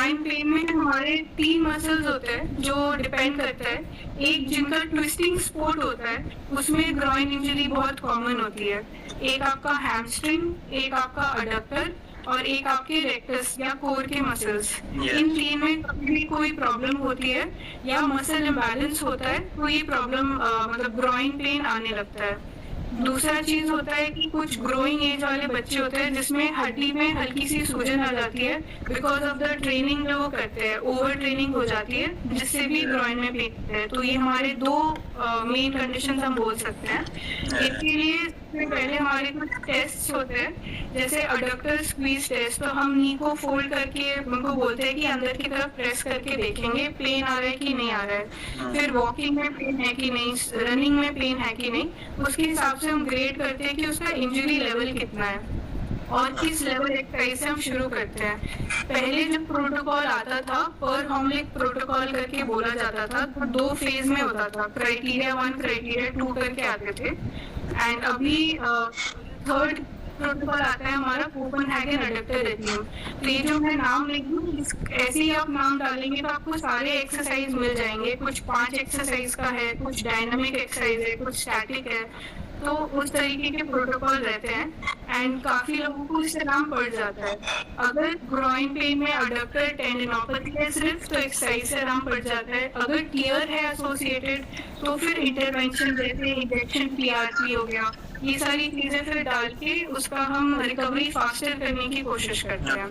Groin pen में हमारे 3 muscles होते हैं जो डिपेंड करता है। एक जिनका ट्विस्टिंग सपोर्ट होता है, उसमें ग्रॉइन इंजरी बहुत कॉमन होती है। एक आपका हैमस्ट्रिंग, एक आपका अडक्टर और एक आपके रेक्टस या कोर के मसल्स। इन 3 में कभी भी कोई प्रॉब्लम होती है या मसल इम्बैलेंस होता है तो ये प्रॉब्लम मतलब ग्रॉइन पेन आने लगता है। दूसरा चीज होता है कि कुछ ग्रोइंग एज वाले बच्चे होते हैं जिसमें हड्डी में हल्की सी सूजन आ जाती है बिकॉज ऑफ द ट्रेनिंग जो वो करते हैं, ओवर ट्रेनिंग हो जाती है जिससे भी ग्रोइन में पेन होता है। तो ये हमारे 2 मेन कंडीशन हम बोल सकते हैं। इसके लिए सबसे पहले हमारे कुछ टेस्ट होते हैं, जैसे अडक्टर स्क्वीज टेस्ट। तो हम नी को फोल्ड करके उनको बोलते हैं कि अंदर की तरफ प्रेस करके देखेंगे पेन आ रहा है कि नहीं आ रहा है। फिर वॉकिंग में पेन है कि नहीं, रनिंग में पेन है कि नहीं, उसके हिसाब से हम ग्रेड करते हैं कि उसका इंजरी लेवल कितना है और किस लेवल एक्सरसाइज से हम शुरू करते हैं। पहले जब प्रोटोकॉल आता था पर होमलिक प्रोटोकॉल करके बोला जाता था तो 2 फेज में होता था, क्राइटेरिया 1 क्राइटेरिया 2 करके आते थे। एंड अभी थर्ड प्रोटोकॉल आता है हमारा कोपेनहेगन अडक्टर रिदम। तो ये जो मैं नाम लिख दूँ, ऐसे ही आप नाम डालेंगे तो आपको सारे एक्सरसाइज मिल जाएंगे। कुछ 5 एक्सरसाइज का है, कुछ डायनामिक एक्सरसाइज है, कुछ स्टैटिक है। तो उस तरीके के प्रोटोकॉल रहते हैं एंड काफी लोगों को इससे नाम पड़ जाता है। अगर ग्रॉइन पेन में अडक्टर टेंडिनोपैथी है सिर्फ तो एक्सरसाइज से नाम पड़ जाता है। अगर टियर है एसोसिएटेड तो फिर इंटरवेंशन जैसे इंजेक्शन पीआरपी हो गया, ये सारी चीजें फिर डाल के उसका हम रिकवरी फास्टर करने की कोशिश करते हैं।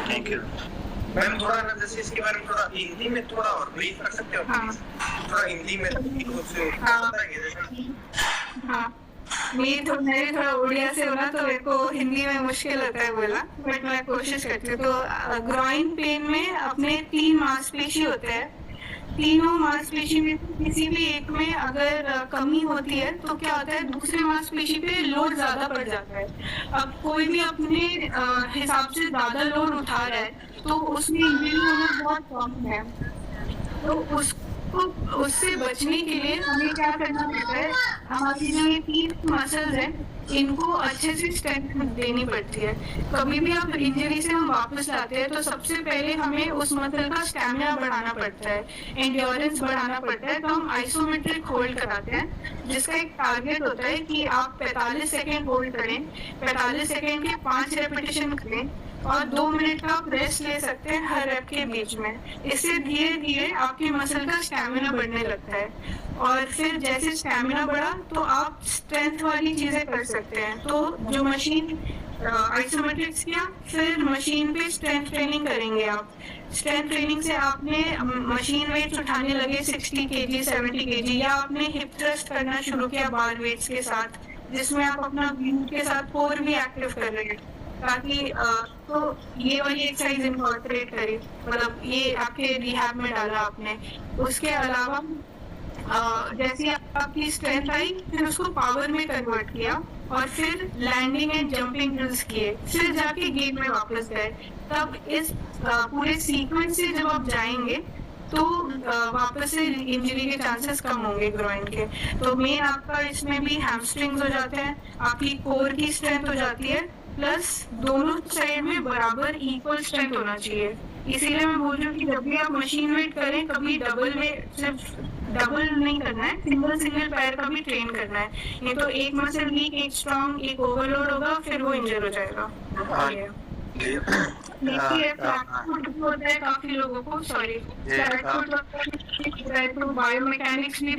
Thank you ma'am. थोड़ा ना जैसे इसके बारे में थोड़ा हिंदी में थोड़ा और ब्रीफ कर सकते हो? हाँ, थोड़ा हिंदी में कुछ बताएंगे? हाँ, मेरे थोड़ा उड़िया से होना तो मेरे को हिंदी में मुश्किल होता है बोलना, बट मैं कोशिश करती हूँ। तो ग्रॉइन पेन में अपने 3 मांसपेशी होते हैं। तीनों मांसपेशी में किसी भी एक में अगर कमी होती है तो क्या होता है, दूसरे मांसपेशी पे लोड ज्यादा पड़ जाता है। अब कोई भी अपने हिसाब से ज्यादा लोड उठा रहा है तो उसमें इंजरी होना बहुत कम है। तो उससे बचने के लिए हमें क्या करना पड़ता है, हमारी जो ये 3 मसल्स हैं इनको अच्छे से स्ट्रेंथ देनी पड़ती है। कभी भी आप इंजरी से हम वापस लाते हैं तो सबसे पहले हमें उस मसल का स्टैमिना बढ़ाना पड़ता है, एंड्योरेंस बढ़ाना पड़ता है। तो हम आइसोमेट्रिक होल्ड कराते हैं जिसका एक टारगेट होता है कि आप 45 सेकेंड होल्ड करें, 45 सेकेंड के 5 रेपिटेशन करें और 2 मिनट का आप रेस्ट ले सकते हैं हर रेप के बीच में। इससे धीरे धीरे आपके मसल का स्टैमिना बढ़ने लगता है और फिर जैसे स्टैमिना बढ़ा तो आप स्ट्रेंथ वाली चीजें कर सकते हैं। तो जो मशीन आइसोमेट्रिक्स किया, फिर मशीन पे स्ट्रेंथ ट्रेनिंग करेंगे आप। स्ट्रेंथ ट्रेनिंग से आपने मशीन वेट्स उठाने लगे 60 kg 70 kg, या आपने हिप थ्रस्ट करना शुरू किया बार वेट्स के साथ जिसमें आप अपना ग्लूट के साथ कोर भी एक्टिव कर रहे हैं, ताकि तो ये वाली एक्सरसाइज इनकॉर्पोरेट करें, मतलब ये आपके रिहैब में डाला आपने। उसके अलावा जैसे आपकी स्ट्रेंथ आई फिर उसको पावर में कन्वर्ट किया और फिर लैंडिंग एंड जंपिंग ड्रिल्स किए, फिर जाके गेम में वापस गए। तब इस पूरे सीक्वेंस से जब आप जाएंगे तो वापस से इंजरी के चांसेस कम होंगे ग्रॉइन के। तो मेन आपका इसमें भी हैमस्ट्रिंग्स हो जाते हैं, आपकी कोर की स्ट्रेंथ हो जाती है, प्लस दोनों साइड में बराबर इक्वल स्ट्रेंथ होना चाहिए। इसीलिए मैं बोल रही हूँ कि जब भी आप मशीन वेट करें कभी डबल में सिर्फ डबल नहीं करना है, सिंगल पैर का भी ट्रेन करना है। नहीं तो एक मसल वीक, एक स्ट्रॉन्ग, एक ओवरलोड होगा, फिर वो इंजर हो जाएगा। होता है काफी लोगों को, सॉरी बायोमैकेनिक्स में